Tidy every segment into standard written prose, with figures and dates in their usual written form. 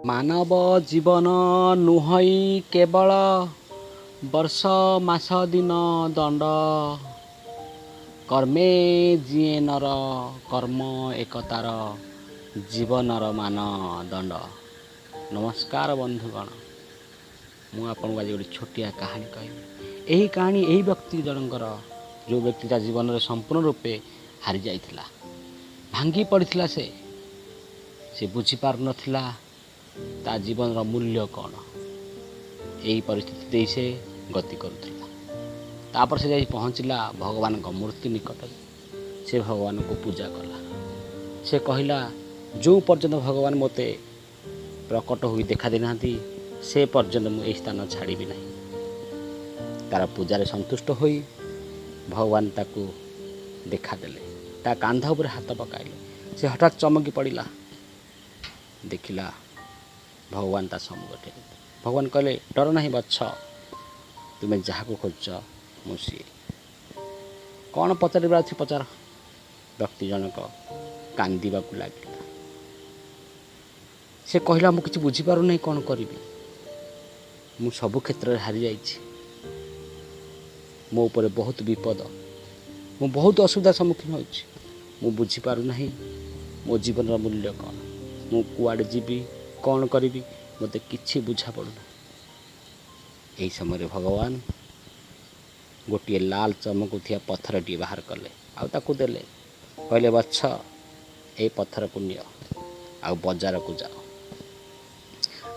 ମାନବ ଜୀବନ ନୁହଇ କେବଳ ବର୍ଷ ମାସ ଦିନ ଦଣ୍ଡ। କର୍ମେ ଯିଏ ନର କର୍ମ ଏକତାର ଜୀବନର ମାନଦଣ୍ଡ। ନମସ୍କାର ବନ୍ଧୁଗଣ, ମୁଁ ଆପଣଙ୍କୁ ଆଜି ଗୋଟେ ଛୋଟିଆ କାହାଣୀ କହିବି। ଏହି କାହାଣୀ ଏହି ବ୍ୟକ୍ତି ଜଣଙ୍କର, ଯେଉଁ ବ୍ୟକ୍ତି ତା ଜୀବନରେ ସମ୍ପୂର୍ଣ୍ଣ ରୂପେ ହାରିଯାଇଥିଲା, ଭାଙ୍ଗି ପଡ଼ିଥିଲା। ସେ ବୁଝିପାରୁନଥିଲା ତା ଜୀବନର ମୂଲ୍ୟ କ'ଣ। ଏହି ପରିସ୍ଥିତି ଦେଇ ସେ ଗତି କରୁଥିଲା। ତାପରେ ସେ ଯାଇ ପହଞ୍ଚିଲା ଭଗବାନଙ୍କ ମୂର୍ତ୍ତି ନିକଟରେ। ସେ ଭଗବାନଙ୍କୁ ପୂଜା କଲା। ସେ କହିଲା, ଯେଉଁ ପର୍ଯ୍ୟନ୍ତ ଭଗବାନ ମୋତେ ପ୍ରକଟ ହୋଇ ଦେଖା ଦେଇନାହାନ୍ତି, ସେ ପର୍ଯ୍ୟନ୍ତ ମୁଁ ଏହି ସ୍ଥାନ ଛାଡ଼ିବି ନାହିଁ। ତା'ର ପୂଜାରେ ସନ୍ତୁଷ୍ଟ ହୋଇ ଭଗବାନ ତାକୁ ଦେଖାଦେଲେ। ତା କାନ୍ଧ ଉପରେ ହାତ ପକାଇଲେ। ସେ ହଠାତ୍ ଚମକି ପଡ଼ିଲା, ଦେଖିଲା ଭଗବାନ ତା ସମ୍ମୁଖରେ। ଭଗବାନ କହିଲେ, ଡର ନାହିଁ ବତ୍ସ, ତୁମେ ଯାହାକୁ ଖୋଜୁଛ ମୁଁ ସିଏ। କ'ଣ ପଚାରିବାର ଅଛି ପଚାର। ବ୍ୟକ୍ତି ଜଣକ କାନ୍ଦିବାକୁ ଲାଗିଲା। ସେ କହିଲା, ମୁଁ କିଛି ବୁଝିପାରୁନାହିଁ, କ'ଣ କରିବି। ମୁଁ ସବୁ କ୍ଷେତ୍ରରେ ହାରିଯାଇଛି। ମୋ ଉପରେ ବହୁତ ବିପଦ, ମୁଁ ବହୁତ ଅସୁବିଧାର ସମ୍ମୁଖୀନ ହେଉଛି। ମୁଁ ବୁଝିପାରୁନାହିଁ ମୋ ଜୀବନର ମୂଲ୍ୟ କ'ଣ। ମୁଁ କୁଆଡ଼େ ଯିବି, କ'ଣ କରିବି, ମୋତେ କିଛି ବୁଝା ପଡ଼ୁନାହିଁ। ଏହି ସମୟରେ ଭଗବାନ ଗୋଟିଏ ଲାଲ ଚମକୁଥିବା ପଥରଟିଏ ବାହାର କଲେ, ଆଉ ତାକୁ ଦେଲେ। କହିଲେ, ବତ୍ସ, ଏହି ପଥରକୁ ନିଅ, ଆଉ ବଜାରକୁ ଯାଅ।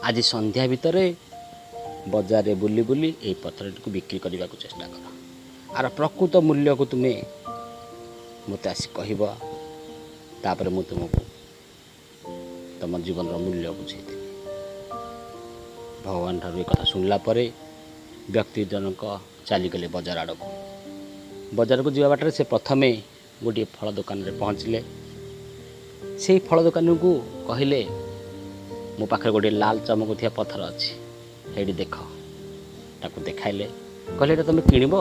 ଆଜି ସନ୍ଧ୍ୟା ଭିତରେ ବଜାରରେ ବୁଲି ବୁଲି ଏହି ପଥରଟିକୁ ବିକ୍ରି କରିବାକୁ ଚେଷ୍ଟା କର। ଆର ପ୍ରକୃତ ମୂଲ୍ୟକୁ ତୁମେ ମୋତେ ଆସି କହିବ। ତାପରେ ମୁଁ ତୁମକୁ ତୁମ ଜୀବନର ମୂଲ୍ୟ ବୁଝେଇଦେବି। ଭଗବାନ ଠାରୁ ଏ କଥା ଶୁଣିଲା ପରେ ବ୍ୟକ୍ତି ଜଣକ ଚାଲିଗଲେ ବଜାର ଆଡ଼କୁ। ବଜାରକୁ ଯିବା ବାଟରେ ସେ ପ୍ରଥମେ ଗୋଟିଏ ଫଳ ଦୋକାନରେ ପହଞ୍ଚିଲେ। ସେହି ଫଳ ଦୋକାନୀକୁ କହିଲେ, ମୋ ପାଖରେ ଗୋଟିଏ ଲାଲ ଚମକୁଥିବା ପଥର ଅଛି, ସେଇଠି ଦେଖ। ତାକୁ ଦେଖାଇଲେ। କହିଲେ, ଏଇଟା ତୁମେ କିଣିବ?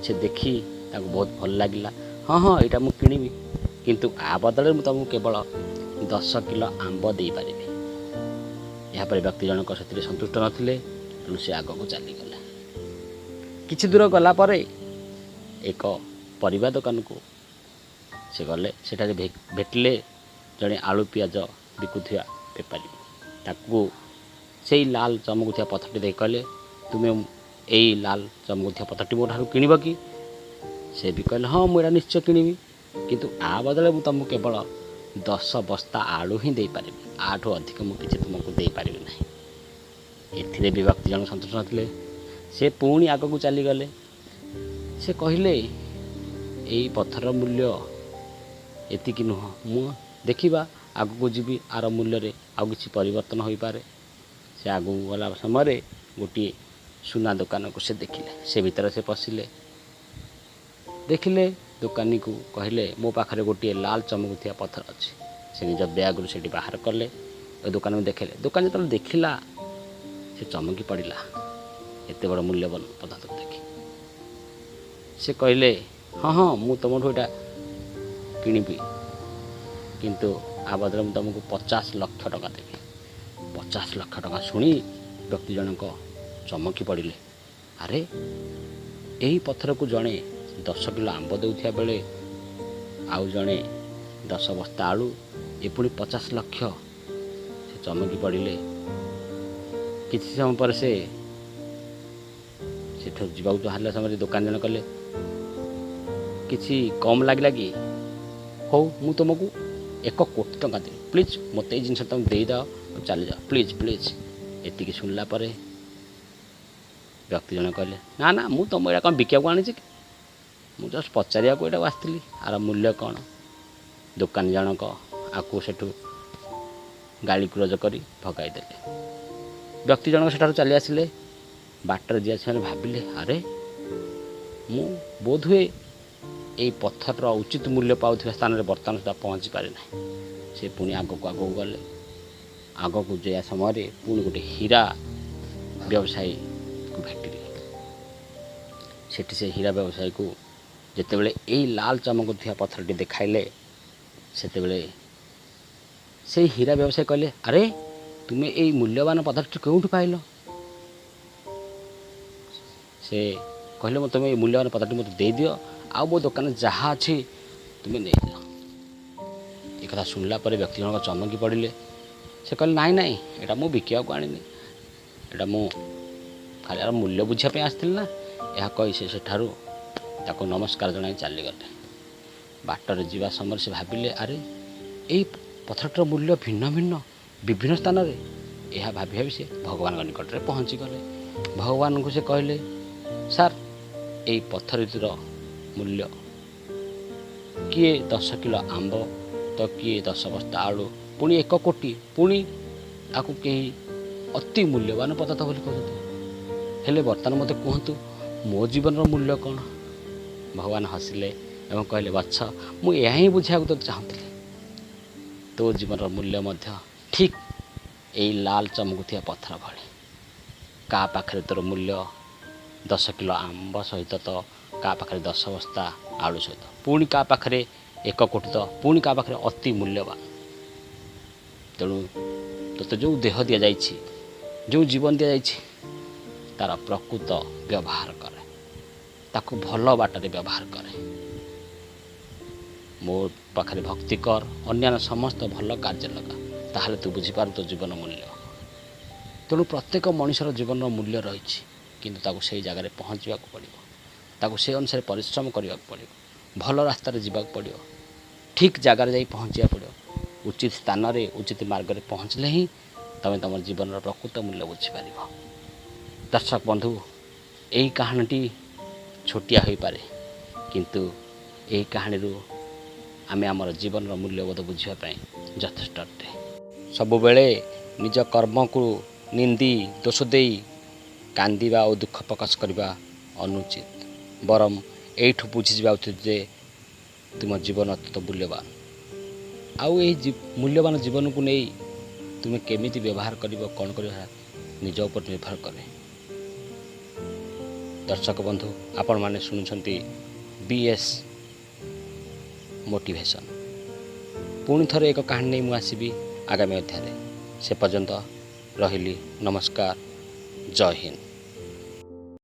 ସେ ଦେଖି ତାକୁ ବହୁତ ଭଲ ଲାଗିଲା। ହଁ, ଏଇଟା ମୁଁ କିଣିବି, କିନ୍ତୁ ଆ ବଦଳରେ ମୁଁ ତୁମକୁ କେବଳ 10 କିଲୋ ଆମ୍ବ ଦେଇପାରିବି। ଏହାପରେ ବ୍ୟକ୍ତି ଜଣକ ସେଥିରେ ସନ୍ତୁଷ୍ଟ ନଥିଲେ, ତେଣୁ ସେ ଆଗକୁ ଚାଲିଗଲେ। କିଛି ଦୂର ଗଲା ପରେ ଏକ ପରିବା ଦୋକାନକୁ ସେ ଗଲେ। ସେଠାରେ ଭେଟିଲେ ଜଣେ ଆଳୁ ପିଆଜ ବିକୁଥିବା ବେପାରୀ। ତାକୁ ସେଇ ଲାଲ ଚମକୁଥିବା ପଥରଟି ଦେଇ କହିଲେ, ତୁମେ ଏଇ ଲାଲ ଚମକୁଥିବା ପଥରଟି ମୋ ଠାରୁ କିଣିବ କି? ସେ ବି କହିଲେ, ହଁ, ମୁଁ ଏଇଟା ନିଶ୍ଚୟ କିଣିବି, କିନ୍ତୁ ଆ ବଦଳରେ ମୁଁ ତୁମକୁ କେବଳ 10 ବସ୍ତା ଆଳୁ ହିଁ ଦେଇପାରିବି। ଆଠୁ ଅଧିକ ମୁଁ କିଛି ତୁମକୁ ଦେଇପାରିବି ନାହିଁ। ଏଥିରେ ବି ବ୍ୟକ୍ତି ଜଣକ ସନ୍ତୁଷ୍ଟ ନଥିଲେ। ସେ ପୁଣି ଆଗକୁ ଚାଲିଗଲେ। ସେ କହିଲେ, ଏଇ ପଥରର ମୂଲ୍ୟ ଏତିକି ନୁହଁ, ମୁଁ ଦେଖିବା, ଆଗକୁ ଯିବି, ଆର ମୂଲ୍ୟରେ ଆଉ କିଛି ପରିବର୍ତ୍ତନ ହୋଇପାରେ। ସେ ଆଗକୁ ଗଲା ସମୟରେ ଗୋଟିଏ ସୁନା ଦୋକାନକୁ ସେ ଦେଖିଲେ। ସେ ଭିତରେ ସେ ପଶିଲେ। ଦେଖିଲେ, ଦୋକାନୀକୁ କହିଲେ, ମୋ ପାଖରେ ଗୋଟିଏ ଲାଲ ଚମକୁଥିବା ପଥର ଅଛି। ସେ ନିଜ ବ୍ୟାଗରୁ ସେଠି ବାହାର କଲେ, ଏ ଦୋକାନକୁ ଦେଖାଇଲେ। ଦୋକାନ ଯେତେବେଳେ ଦେଖିଲା, ସେ ଚମକି ପଡ଼ିଲା ଏତେ ବଡ଼ ମୂଲ୍ୟବାନ ପଦାର୍ଥକୁ ଦେଖି। ସେ କହିଲେ, ହଁ, ମୁଁ ତୁମଠୁ ଏଇଟା କିଣିବି, କିନ୍ତୁ ଆ ବଦଳରେ ମୁଁ ତୁମକୁ 50 ଲକ୍ଷ ଟଙ୍କା ଦେବି। 50 ଲକ୍ଷ ଟଙ୍କା ଶୁଣି ବ୍ୟକ୍ତି ଜଣକ ଚମକି ପଡ଼ିଲେ। ଆରେ, ଏହି ପଥରକୁ ଜଣେ 10 କିଲୋ ଆମ୍ବ ଦେଉଥିବା ବେଳେ ଆଉ ଜଣେ 10 ବସ୍ତା ଆଳୁ, ଏ ପୁଣି 50 ଲକ୍ଷ। ସେ ଚମକି ପଡ଼ିଲେ। କିଛି ସମୟ ପରେ ସେ ସେଠୁ ଯିବାକୁ ବାହାରିଲା ସମୟରେ ଦୋକାନ ଜଣ କଲେ, କିଛି କମ୍ ଲାଗିଲା କି? ହଉ, ମୁଁ ତୁମକୁ 1 କୋଟି ଟଙ୍କା ଦେବି, ପ୍ଲିଜ୍ ମୋତେ ଏଇ ଜିନିଷ ତୁମେ ଦେଇଦାଅ, ଆଉ ଚାଲିଯାଅ, ପ୍ଲିଜ୍। ଏତିକି ଶୁଣିଲା ପରେ ବ୍ୟକ୍ତି ଜଣ କହିଲେ, ନା, ମୁଁ ତୁମ ଏଇଟା କ'ଣ ବିକିବାକୁ ଆଣିଛି କି? ମୁଁ ଜଷ୍ଟ ପଚାରିବାକୁ ଏଇଟାକୁ ଆସିଥିଲି, ଆର ମୂଲ୍ୟ କ'ଣ। ଦୋକାନୀ ଜଣକ ଆକୁ ସେଠୁ ଗାଳି ଗୁଲଜ କରି ଭଗାଇ ଦେଲେ। ବ୍ୟକ୍ତି ଜଣକ ସେଠାରୁ ଚାଲି ଆସିଲେ। ବାଟରେ ଯିବା ସେମାନେ ଭାବିଲେ, ଆରେ, ମୁଁ ବୋଧହୁଏ ଏହି ପଥରର ଉଚିତ ମୂଲ୍ୟ ପାଉଥିବା ସ୍ଥାନରେ ବର୍ତ୍ତମାନ ସୁଦ୍ଧା ପହଞ୍ଚି ପାରିନାହିଁ। ସେ ପୁଣି ଆଗକୁ ଗଲେ। ଆଗକୁ ଯିବା ସମୟରେ ପୁଣି ଗୋଟେ ହୀରା ବ୍ୟବସାୟୀକୁ ଭେଟିଲେ। ସେଠି ସେ ହୀରା ବ୍ୟବସାୟୀକୁ ଯେତେବେଳେ ଏଇ ଲାଲ ଚମକୁଥିବା ପଥରଟି ଦେଖାଇଲେ, ସେତେବେଳେ ସେଇ ହୀରା ବ୍ୟବସାୟୀ କହିଲେ, ଆରେ, ତୁମେ ଏଇ ମୂଲ୍ୟବାନ ପଦାର୍ଥଟି କେଉଁଠୁ ପାଇଲ? ସେ କହିଲେ ତୁମେ ଏଇ ମୂଲ୍ୟବାନ ପଦାର୍ଥଟି ମୋତେ ଦେଇଦିଅ, ଆଉ ମୋ ଦୋକାନରେ ଯାହା ଅଛି ତୁମେ ନେଇଯାଅ। ଏ କଥା ଶୁଣିଲା ପରେ ବ୍ୟକ୍ତି ଜଣକ ଚମକି ପଡ଼ିଲେ। ସେ କହିଲେ ନାଇଁ ନାଇଁ, ଏଇଟା ମୁଁ ବିକିବାକୁ ଆଣିନି, ଏଇଟା ମୁଁ ଖାଲି ଆର ମୂଲ୍ୟ ବୁଝିବା ପାଇଁ ଆସିଥିଲି ନା। ଏହା କହି ସେ ସେଠାରୁ ତାକୁ ନମସ୍କାର ଜଣାଇ ଚାଲିଗଲେ। ବାଟରେ ଯିବା ସମୟରେ ସେ ଭାବିଲେ, ଆରେ ଏଇ ପଥରଟିର ମୂଲ୍ୟ ଭିନ୍ନ ଭିନ୍ନ ବିଭିନ୍ନ ସ୍ଥାନରେ। ଏହା ଭାବି ଭାବି ସେ ଭଗବାନଙ୍କ ନିକଟରେ ପହଞ୍ଚିଗଲେ। ଭଗବାନଙ୍କୁ ସେ କହିଲେ, ସାର୍, ଏଇ ପଥରଟିର ମୂଲ୍ୟ କିଏ 10 କିଲୋ ଆମ୍ବ, ତ କିଏ 10 ବସ୍ତା ଆଳୁ, ପୁଣି 1 କୋଟି, ପୁଣି ଆକୁ କେହି ଅତି ମୂଲ୍ୟବାନ ପଦାର୍ଥ ବୋଲି କହୁଛନ୍ତି। ହେଲେ ବର୍ତ୍ତମାନ ମୋତେ କୁହନ୍ତୁ, ମୋ ଜୀବନର ମୂଲ୍ୟ କ'ଣ? ଭଗବାନ ହସିଲେ ଏବଂ କହିଲେ, ବତ୍ସ, ମୁଁ ଏହା ହିଁ ବୁଝିବାକୁ ତ ଚାହୁଁଥିଲି। ତୋ ଜୀବନର ମୂଲ୍ୟ ମଧ୍ୟ ଠିକ୍ ଏଇ ଲାଲ ଚମକୁଥିବା ପଥର ଭଳି। କାହା ପାଖରେ ତୋର ମୂଲ୍ୟ 10 କିଲୋ ଆମ୍ବ ସହିତ, ତ କାହା ପାଖରେ 10 ବସ୍ତା ଆଳୁ ସହିତ, ପୁଣି କାହା ପାଖରେ 1 କୋଟି, ତ ପୁଣି କାହା ପାଖରେ ଅତି ମୂଲ୍ୟବାନ। ତେଣୁ ତୋତେ ଯେଉଁ ଦେହ ଦିଆଯାଇଛି, ଯେଉଁ ଜୀବନ ଦିଆଯାଇଛି, ତା'ର ପ୍ରକୃତ ବ୍ୟବହାର କରେ, ତାକୁ ଭଲ ବାଟରେ ବ୍ୟବହାର କରେ। ମୋ ପାଖରେ ଭକ୍ତି କର, ଅନ୍ୟାନ୍ୟ ସମସ୍ତ ଭଲ କାର୍ଯ୍ୟ ଲଗା, ତାହେଲେ ତୁ ବୁଝିପାରୁ ତୋ ଜୀବନ ମୂଲ୍ୟ। ତେଣୁ ପ୍ରତ୍ୟେକ ମଣିଷର ଜୀବନର ମୂଲ୍ୟ ରହିଛି, କିନ୍ତୁ ତାକୁ ସେଇ ଜାଗାରେ ପହଞ୍ଚିବାକୁ ପଡ଼ିବ, ତାକୁ ସେଇ ଅନୁସାରେ ପରିଶ୍ରମ କରିବାକୁ ପଡ଼ିବ, ଭଲ ରାସ୍ତାରେ ଯିବାକୁ ପଡ଼ିବ, ଠିକ୍ ଜାଗାରେ ଯାଇ ପହଞ୍ଚିବାକୁ ପଡ଼ିବ। ଉଚିତ ସ୍ଥାନରେ ଉଚିତ ମାର୍ଗରେ ପହଞ୍ଚିଲେ ହିଁ ତୁମେ ତୁମର ଜୀବନର ପ୍ରକୃତ ମୂଲ୍ୟ ବୁଝିପାରିବ। ଦର୍ଶକ ବନ୍ଧୁ, ଏହି କାହାଣୀଟି ଛୋଟିଆ ହୋଇପାରେ, କିନ୍ତୁ ଏହି କାହାଣୀରୁ ଆମେ ଆମର ଜୀବନର ମୂଲ୍ୟବୋଧ ବୁଝିବା ପାଇଁ ଯଥେଷ୍ଟ ଅଟେ। ସବୁବେଳେ ନିଜ କର୍ମକୁ ନିନ୍ଦି ଦୋଷ ଦେଇ କାନ୍ଦିବା ଓ ଦୁଃଖ ପ୍ରକାଶ କରିବା ଅନୁଚିତ। ବରଂ ଏଇଠୁ ବୁଝିଯିବା ଉଚିତ ଯେ ତୁମ ଜୀବନ ଅତ୍ୟନ୍ତ ମୂଲ୍ୟବାନ, ଆଉ ଏହି ମୂଲ୍ୟବାନ ଜୀବନକୁ ନେଇ ତୁମେ କେମିତି ବ୍ୟବହାର କରିବ, କ'ଣ କରିବ, ନିଜ ଉପରେ ନିର୍ଭର କରେ। ଦର୍ଶକ ବନ୍ଧୁ, ଆପଣମାନେ ଶୁଣୁଛନ୍ତି BS ମୋଟିଭେସନ୍। ପୁଣି ଥରେ ଏକ କାହାଣୀ ନେଇ ମୁଁ ଆସିବି ଆଗାମୀ ଅଧ୍ୟାୟରେ। ସେ ପର୍ଯ୍ୟନ୍ତ ରହିଲି, ନମସ୍କାର, ଜୟ ହିନ୍ଦ।